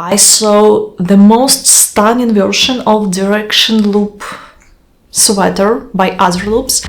I saw the most stunning version of direction loop sweater by other loops.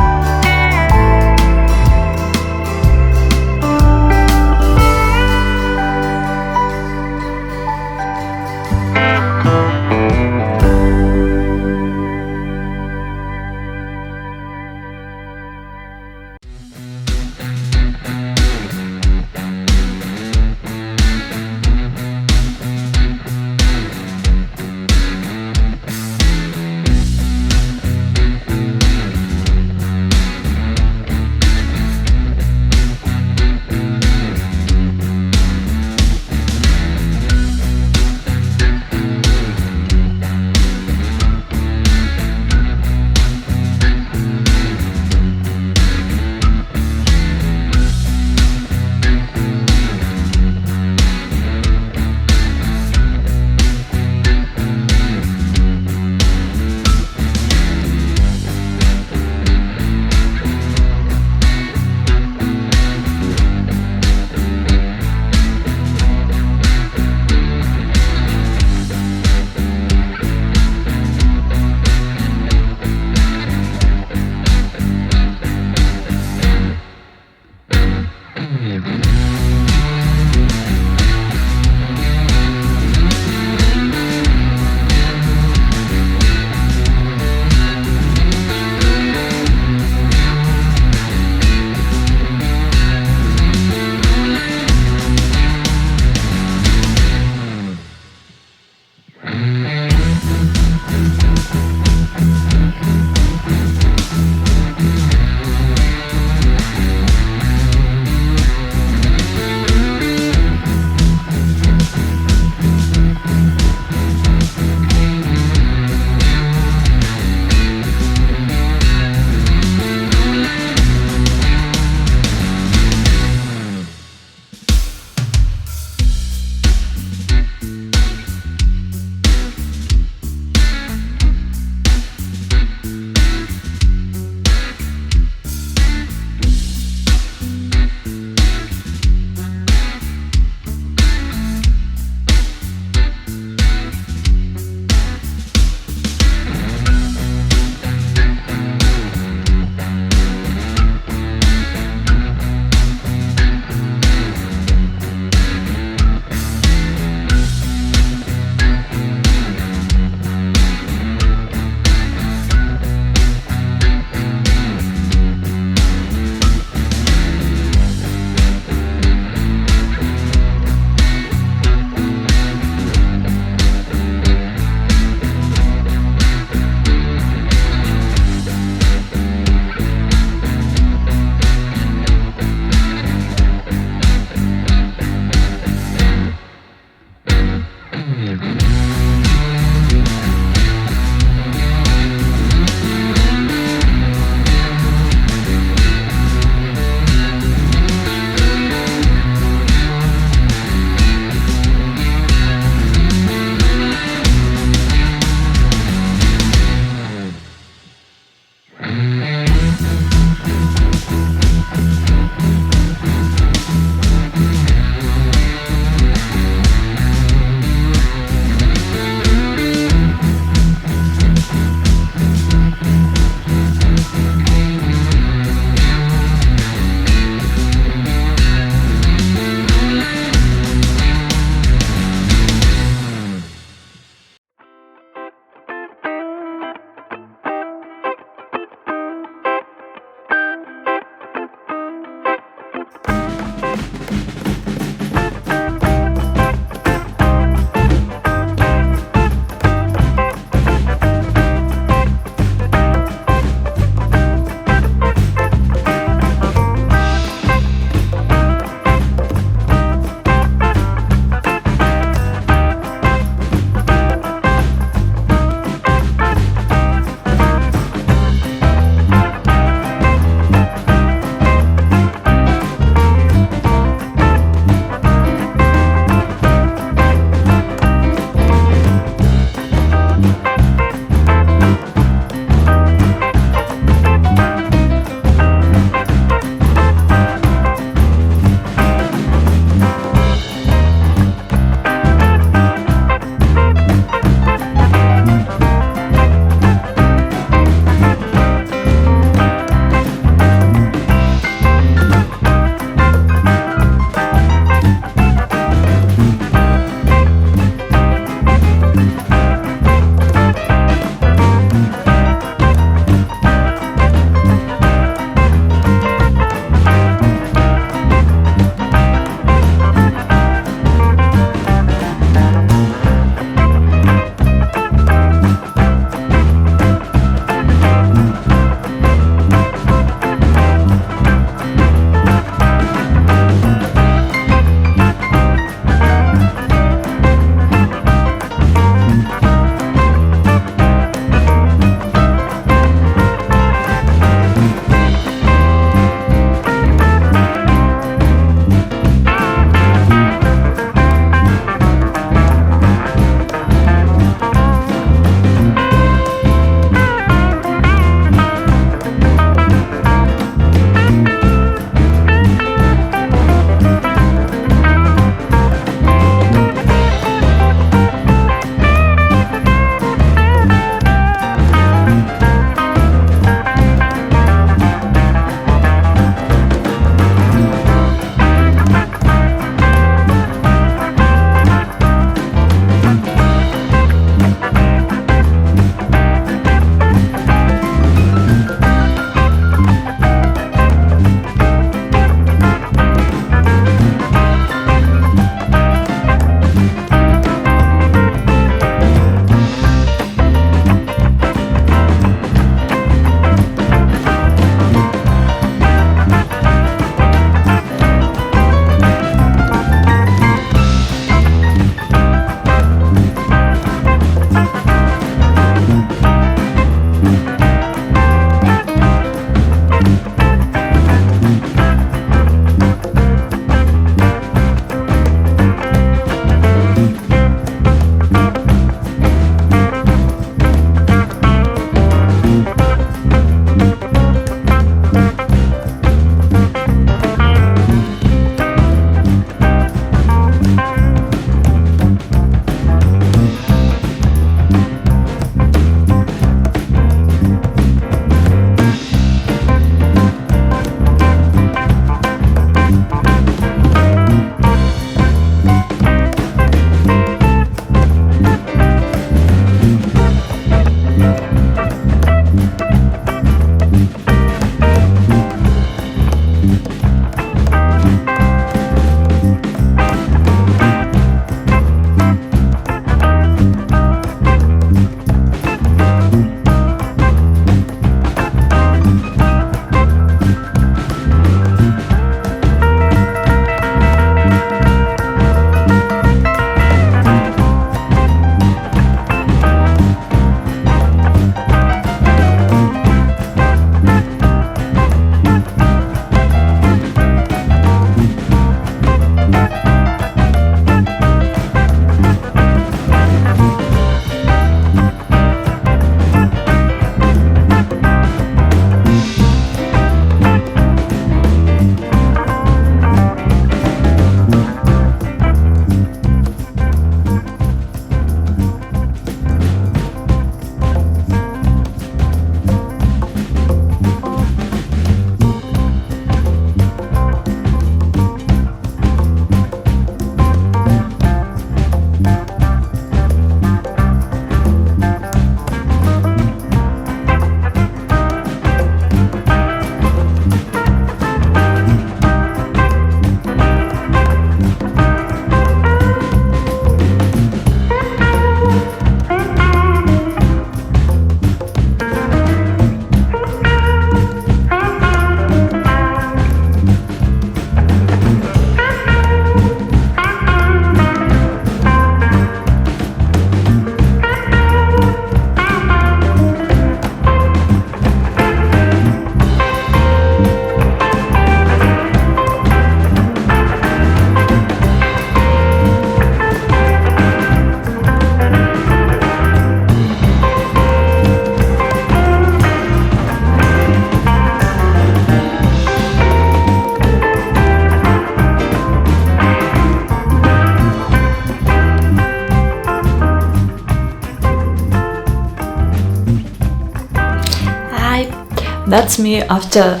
That's me after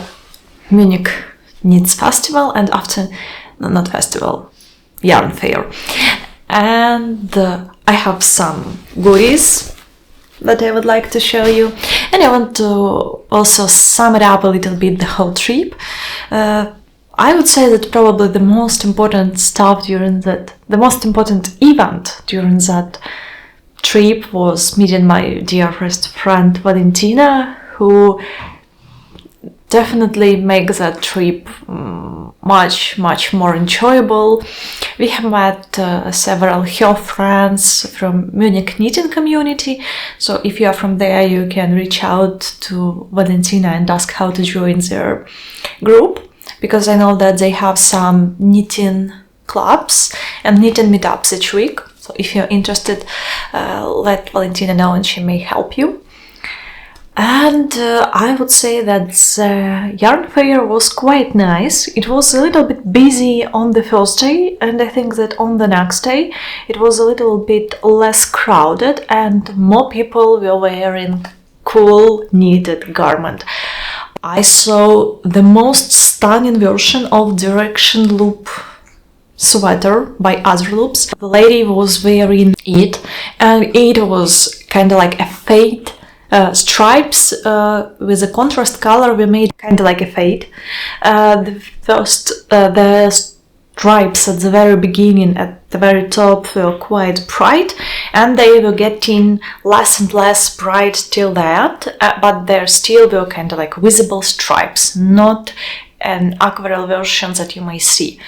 Munich Knits festival and after, no, not festival, yarn fair. And I have some goodies that I would like to show you, and I want to also sum it up a little bit, the whole trip. I would say that probably the most important stuff during that, the most important event during that trip was meeting my dearest friend Valentina, who definitely makes that trip much more enjoyable. We have met several her friends from Munich knitting community, so if you are from there you can reach out to Valentina and ask how to join their group, because I know that they have some knitting clubs and knitting meetups each week. So if you're interested, let Valentina know and she may help you. And I would say that the yarn fair was quite nice. It was a little bit busy on the first day, and I think that on the next day it was a little bit less crowded and more people were wearing cool knitted garment. I saw the most stunning version of direction loop sweater by Other Loops. The lady was wearing it, and it was kind of like a fade. Stripes with a contrast color we made kind of like a fade. The stripes at the very beginning, at the very top, were quite bright, and they were getting less and less bright till the end, but there still were kind of like visible stripes, not an aquarelle version that you may see.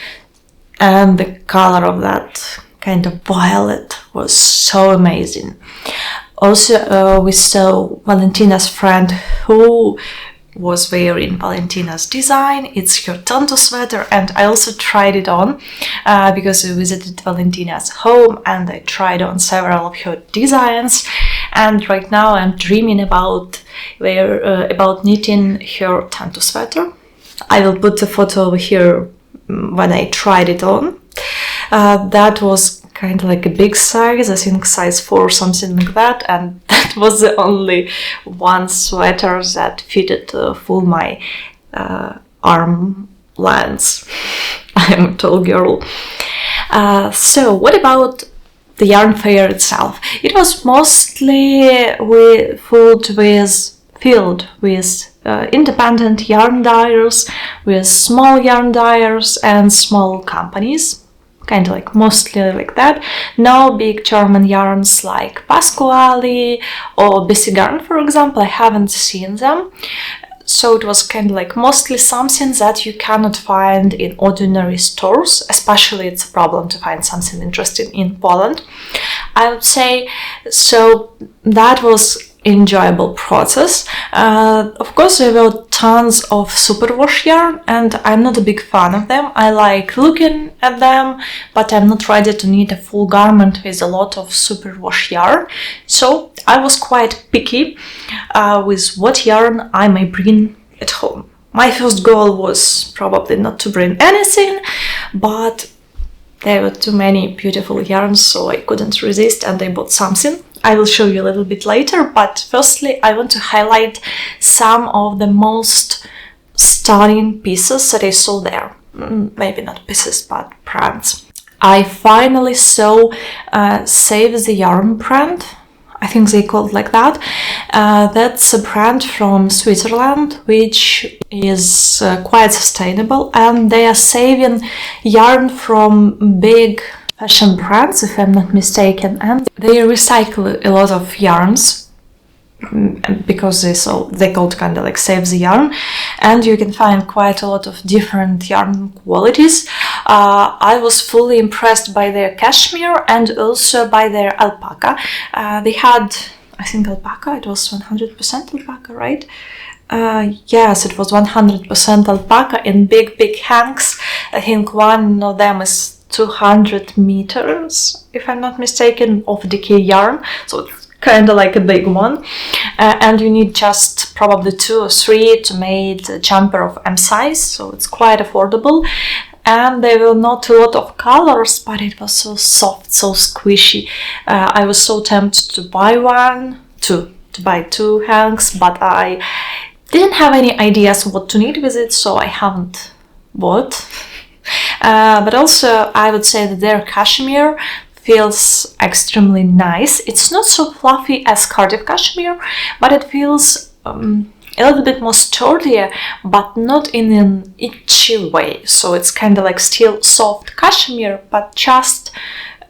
And the color of that kind of violet was so amazing. Also, we saw Valentina's friend who was wearing Valentina's design. It's her Tanto sweater, and I also tried it on because we visited Valentina's home and I tried on several of her designs. And right now I'm dreaming about knitting her Tanto sweater. I will put a photo over here when I tried it on. That was kind of like a big size, I think size 4 or something like that, and that was the only one sweater that fitted full my arm length. I'm a tall girl. So what about the yarn fair itself? It was mostly filled with independent yarn dyers, with small yarn dyers and small companies. Kind of like mostly like that. No big German yarns like Pasquale or Busy Garn, for example. I haven't seen them. So it was kind of like mostly something that you cannot find in ordinary stores. Especially it's a problem to find something interesting in Poland, I would say. So that was enjoyable process. Of course there were tons of superwash yarn, and I'm not a big fan of them. I like looking at them, but I'm not ready to knit a full garment with a lot of superwash yarn. So I was quite picky with what yarn I may bring at home. My first goal was probably not to bring anything, but there were too many beautiful yarns, so I couldn't resist and I bought something. I will show you a little bit later, but firstly I want to highlight some of the most stunning pieces that I saw there. Maybe not pieces, but brands. I finally saw Save the Yarn brand. I think they call it like that. That's a brand from Switzerland, which is quite sustainable, and they are saving yarn from big fashion brands, if I'm not mistaken, and they recycle a lot of yarns because they called kind of like Save the Yarn, and you can find quite a lot of different yarn qualities. I was fully impressed by their Cashmere and also by their Alpaca. They had, I think, Alpaca, it was 100% Alpaca, right? Yes, it was 100% Alpaca in big hanks. I think one of them is 200 meters, if I'm not mistaken, of decay yarn, so it's kind of like a big one, and you need just probably 2 or 3 to make a jumper of M size, so it's quite affordable. And there were not a lot of colors, but it was so soft, so squishy. I was so tempted to buy one, to buy 2 hanks, but I Didn't have any ideas what to knit with it, so I haven't bought. But also I would say that their cashmere feels extremely nice. It's not so fluffy as Cardiff cashmere, but it feels a little bit more sturdier, but not in an itchy way. So it's kind of like still soft cashmere, but just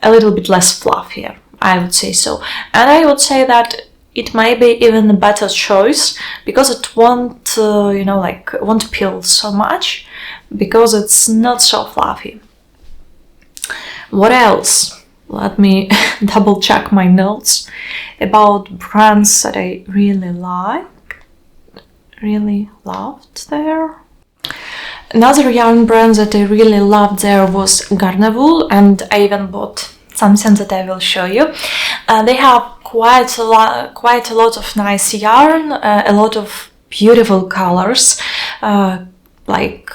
a little bit less fluffier, I would say so. And I would say that it might be even a better choice because it won't, won't peel so much because it's not so fluffy. What else? Let me double check my notes about brands that I really loved there. Another yarn brand that I really loved there was GARNA Wool, and I even bought something that I will show you. They have quite a lot of nice yarn, a lot of beautiful colors, like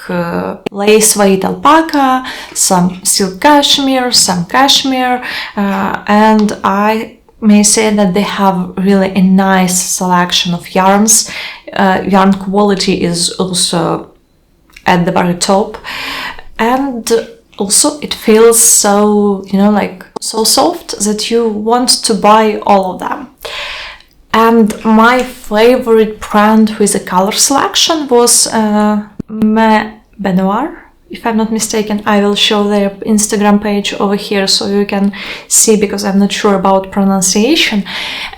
lace weight alpaca, some silk cashmere, some cashmere, and I may say that they have really a nice selection of yarns. Yarn quality is also at the very top, and also it feels so, so soft that you want to buy all of them. And my favorite brand with a color selection was Benoir, if I'm not mistaken. I will show their Instagram page over here so you can see, because I'm not sure about pronunciation.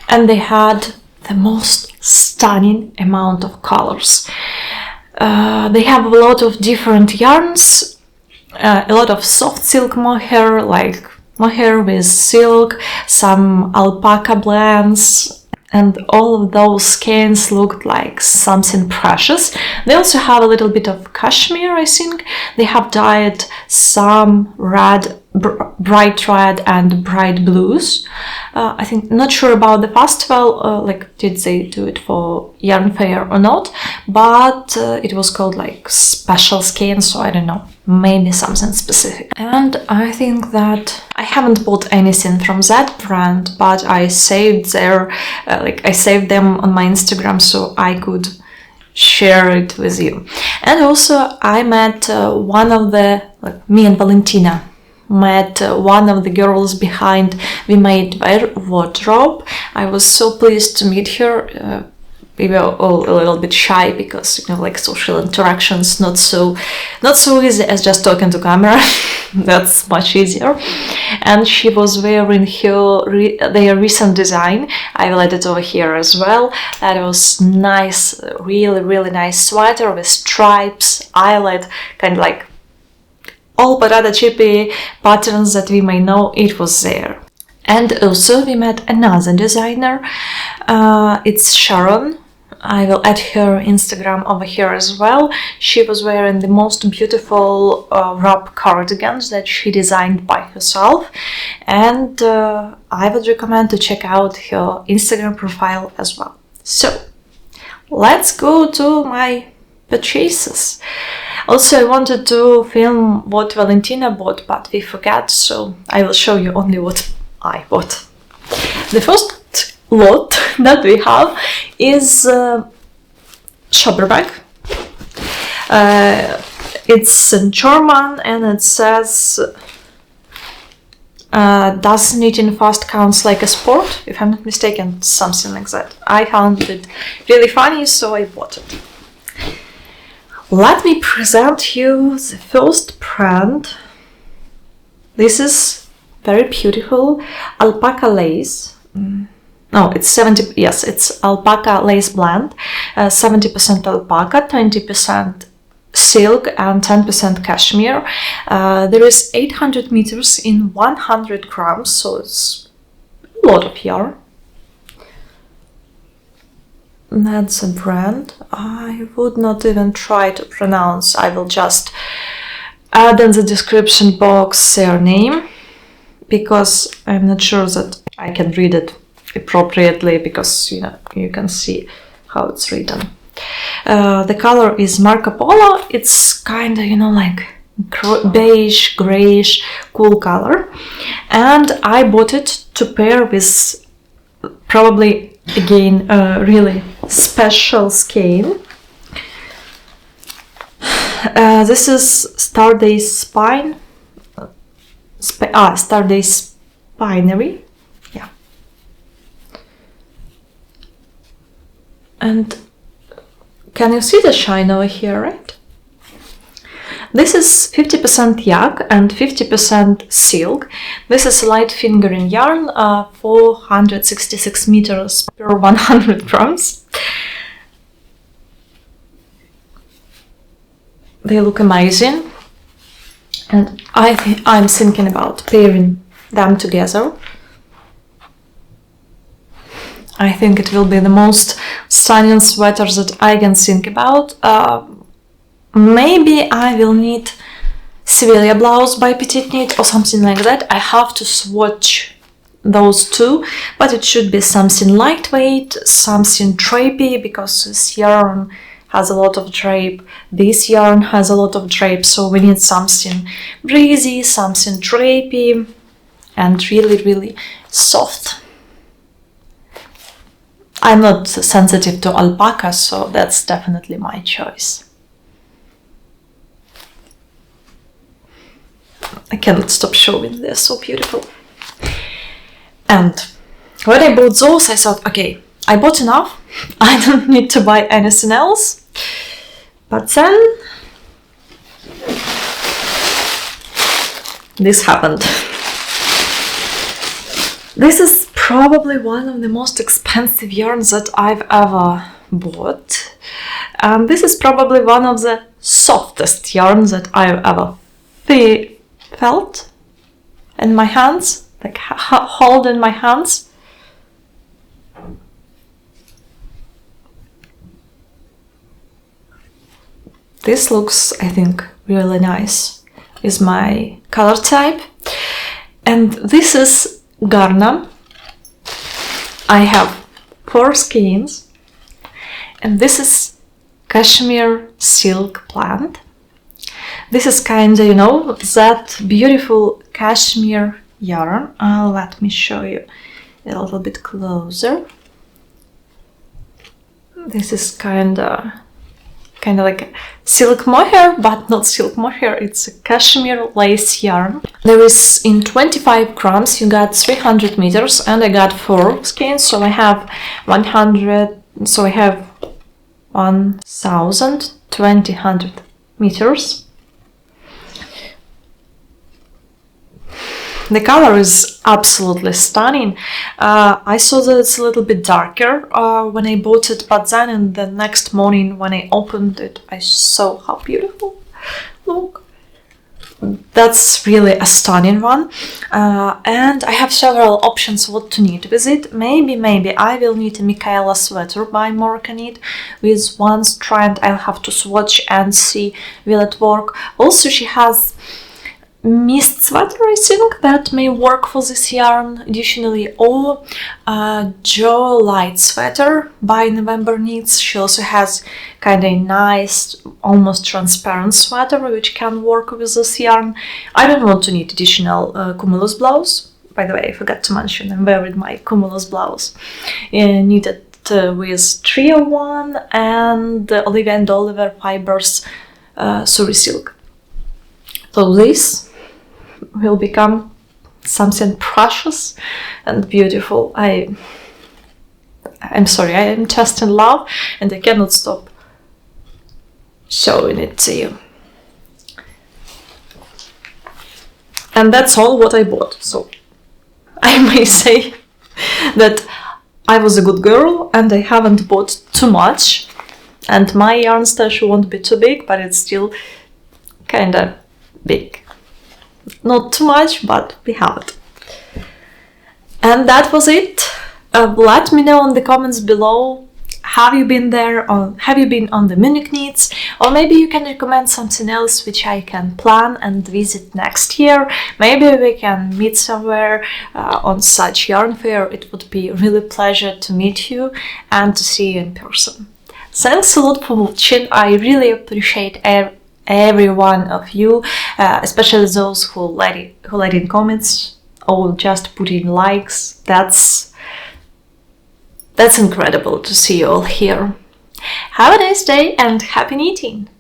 And they had the most stunning amount of colors. They have a lot of different yarns, a lot of soft silk mohair, like mohair with silk, some alpaca blends, and all of those skeins looked like something precious. They also have a little bit of cashmere, I think. They have dyed some red, bright red and bright blues. I think, not sure about the festival, did they do it for yarn fair or not, but it was called like special skein, so I don't know, maybe something specific. And I think that I haven't bought anything from that brand, but I saved their, I saved them on my Instagram so I could share it with you. And also I met one of the, me and Valentina met one of the girls behind We Made Wardrobe. I was so pleased to meet her. We were all a little bit shy because social interactions not so easy as just talking to camera. That's much easier. And she was wearing their recent design. I will add it over here as well. That was nice, really nice sweater with stripes, eyelet, kind of like all parada chippy patterns that we may know. It was there. And also we met another designer. It's Sharon. I will add her Instagram over here as well. She was wearing the most beautiful wrap cardigans that she designed by herself, and I would recommend to check out her Instagram profile as well. So let's go to my purchases. Also, I wanted to film what Valentina bought, but we forgot, so I will show you only what I bought. The first lot that we have is shopper bag. It's in German and it says does knitting fast counts like a sport, if I'm not mistaken, something like that. I found it really funny, so I bought it. Let me present you the first brand. This is very beautiful alpaca lace. No, it's 70, yes, it's alpaca lace blend, 70% alpaca, 20% silk and 10% cashmere. There is 800 meters in 100 grams, so it's a lot of yarn. That's a brand I would not even try to pronounce. I will just add in the description box their name, because I'm not sure that I can read it appropriately, because you can see how it's written. The color is Marco Polo. It's kind of like beige, grayish, cool color, and I bought it to pair with probably again a really special skein. This is Stardys Stardys Spinnerey. Yeah. And can you see the shine over here, right? This is 50% yak and 50% silk. This is light fingering yarn, 466 meters per 100 grams. They look amazing, and I'm thinking about pairing them together. I think it will be the most stunning sweater that I can think about. Maybe I will need Sevilla blouse by Petite Knit or something like that. I have to swatch those two, but it should be something lightweight, something drapey, because this yarn has a lot of drape, this yarn has a lot of drape, so we need something breezy, something drapey, and really, really soft. I'm not sensitive to alpaca, so that's definitely my choice. I cannot stop showing, they're so beautiful. And when I bought those, I thought, okay, I bought enough, I don't need to buy anything else. But then this happened. This is probably one of the most expensive yarns that I've ever bought. And this is probably one of the softest yarns that I've ever felt in my hands, like hold in my hands. This looks, I think, really nice. Is my color type. And this is GARNA. I have 4 skeins. And this is Cashmere silk plant. This is kinda, you know, that beautiful cashmere yarn. Let me show you a little bit closer. This is kinda like silk mohair, but not silk mohair, it's a cashmere lace yarn. There is in 25 grams, you got 300 meters, and I got 4 skeins, so I have 1,200 meters. The color is absolutely stunning. I saw that it's a little bit darker when I bought it, but then in the next morning when I opened it, I saw how beautiful. Look, that's really a stunning one. And I have several options what to knit with it. Maybe I will knit a Michaela sweater by Mork Navy with one strand. I'll have to swatch and see will it work. Also, she has mist sweater, I think, that may work for this yarn additionally, or Joe light sweater by November Knits. She also has kind of nice, almost transparent sweater which can work with this yarn. I don't want to knit additional Cumulus blouse. By the way, I forgot to mention I'm wearing my Cumulus blouse knitted with 301 and Olivia and Oliver fibers Suri silk. So this will become something precious and beautiful. I'm sorry, I am just in love and I cannot stop showing it to you. And that's all what I bought. So I may say that I was a good girl and I haven't bought too much, and my yarn stash won't be too big, but it's still kinda big. Not too much, but we have it. And that was it. Let me know in the comments below, have you been there, or have you been on the Munich Knits, or maybe you can recommend something else which I can plan and visit next year. Maybe we can meet somewhere on such yarn fair. It would be really a pleasure to meet you and to see you in person. Thanks a lot for watching. I really appreciate every one of you, especially those who let in comments or just put in likes. That's incredible to see you all here. Have a nice day and happy knitting!